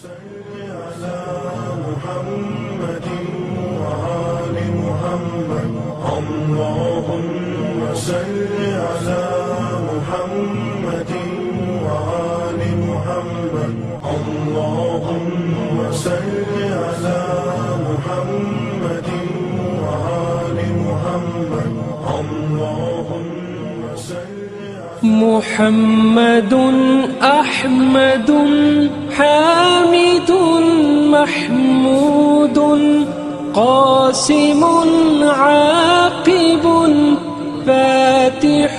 على محمد وآل محمد. اللهم صل على محمد وآل محمد. اللهم صل على محمد وآل محمد. اللهم صل محمد أحمد حامد محمود قاسم عاقب فاتح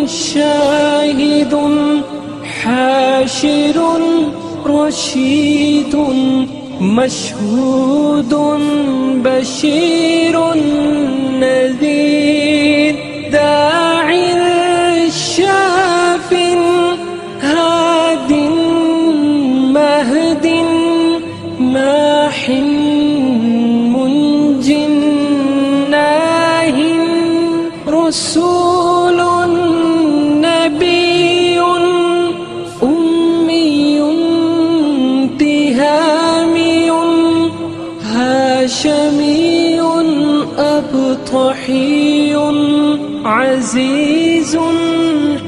شاهد حاشر رشيد مشهود بشير نذير داع شاف هاد مهد ماح منج ناه رسول نبي أمي تهامي هاشمي أبطحي عزيز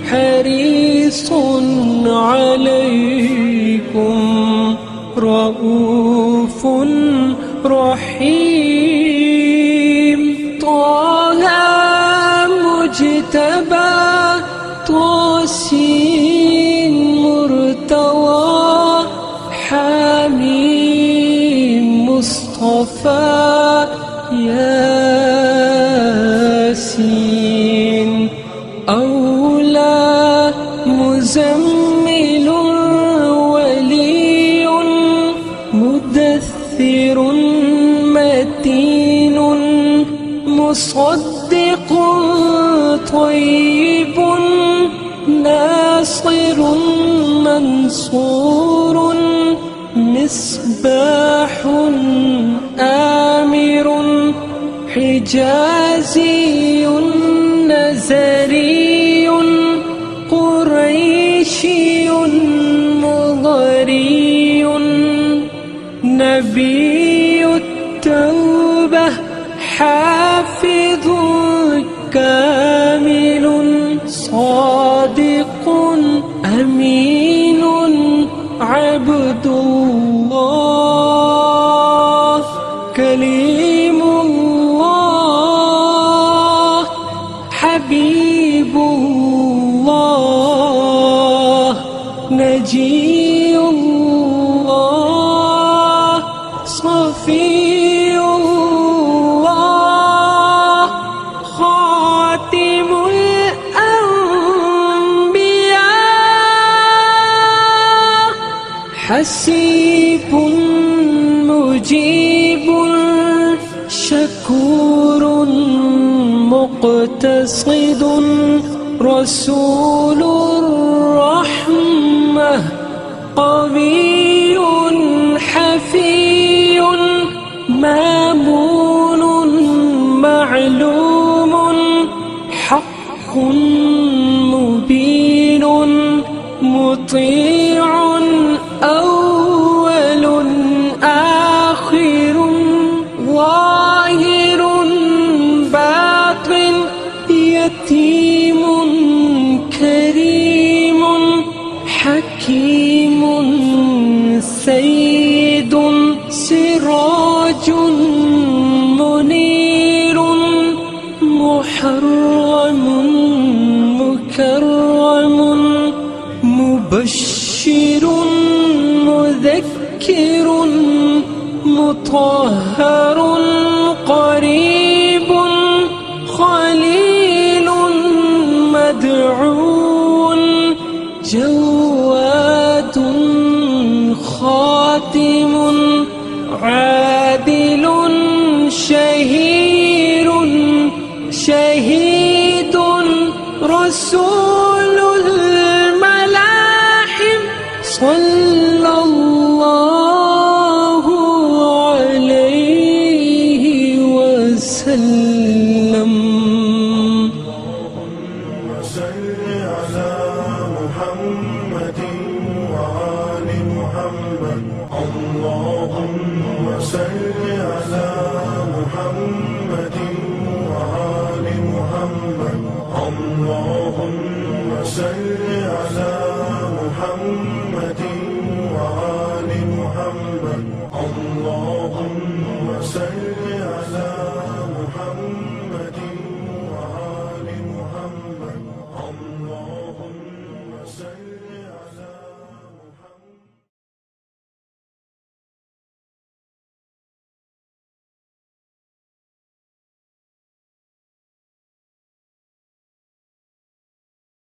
حريص عليكم رؤوف رحيم طه مجتبى طاسين مرتوى حميم مصطفى ياسين أولى مزمل ولي مدثر متين مصدق طيب ناصر منصور مصباح آمر حجازي نزري قريشي مضري نبي التوبة حافظ كامل صادق أمين عبد الله كليم الله حبيب الله نجي الله صفي الله خاتم الأنبياء حسيب مجيب شكور مقتصد رسول الرحمة قوي حفي مامون معلوم حق مبين مطيع أول آخر ظاهر باطن يتيم كريم حكيم سيد سراج منير محرم مكرم مبشر مذكر مطهر قريب خليل مدعو جواد خاتم عادل شهير شهيد رسول الملاحم صلى الله عليه وسلم. صل على محمد وآل محمد. محمد اللهم صل على محمد وآل محمد اللهم صل على محمد وآل محمد اللهم صل